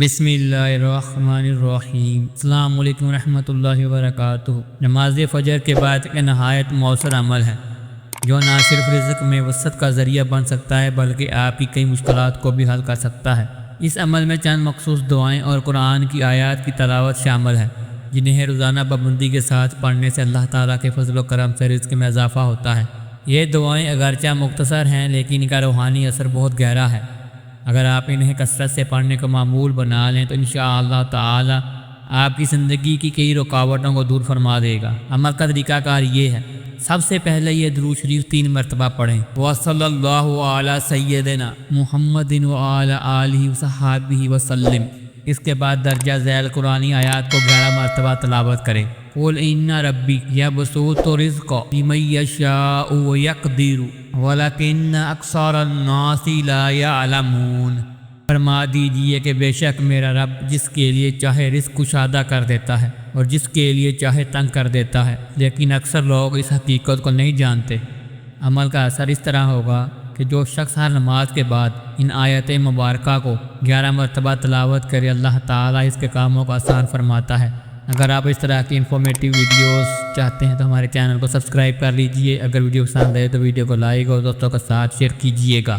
بسم اللہ الرحمن الرحیم۔ السلام علیکم ورحمۃ اللہ وبرکاتہ۔ نماز فجر کے بعد ایک نہایت مؤثر عمل ہے جو نہ صرف رزق میں وسعت کا ذریعہ بن سکتا ہے بلکہ آپ کی کئی مشکلات کو بھی حل کر سکتا ہے۔ اس عمل میں چند مخصوص دعائیں اور قرآن کی آیات کی تلاوت شامل ہے جنہیں روزانہ پابندی کے ساتھ پڑھنے سے اللہ تعالیٰ کے فضل و کرم سے رزق میں اضافہ ہوتا ہے۔ یہ دعائیں اگرچہ مختصر ہیں لیکن ان کا روحانی اثر بہت گہرا ہے۔ اگر آپ انہیں کثرت سے پڑھنے کو معمول بنا لیں تو انشاءاللہ تعالی آپ کی زندگی کی کئی رکاوٹوں کو دور فرما دے گا۔ عمل کا طریقہ کار یہ ہے، سب سے پہلے یہ درود شریف 3 مرتبہ پڑھیں، وصلی اللہ علی سیدنا محمد وعلی آلہ وصحبہ وسلم۔ اس کے بعد درجہ ذیل قرآنی آیات کو 11 مرتبہ تلاوت کریں۔ قل ان ربی یبسط الرزق لمن یشاء ویقدر ولکن اکثر الناس لا یعلمون۔ فرما دیجئے کہ بے شک میرا رب جس کے لیے چاہے رزق کشادہ کر دیتا ہے اور جس کے لیے چاہے تنگ کر دیتا ہے، لیکن اکثر لوگ اس حقیقت کو نہیں جانتے۔ عمل کا اثر اس طرح ہوگا کہ جو شخص ہر نماز کے بعد ان آیت مبارکہ کو 11 مرتبہ تلاوت کرے، اللہ تعالیٰ اس کے کاموں کو آسان فرماتا ہے۔ اگر آپ اس طرح کی انفارمیٹیو ویڈیوز چاہتے ہیں تو ہمارے چینل کو سبسکرائب کر لیجئے۔ اگر ویڈیو پسند آئے تو ویڈیو کو لائک اور دوستوں کے ساتھ شیئر کیجئے گا۔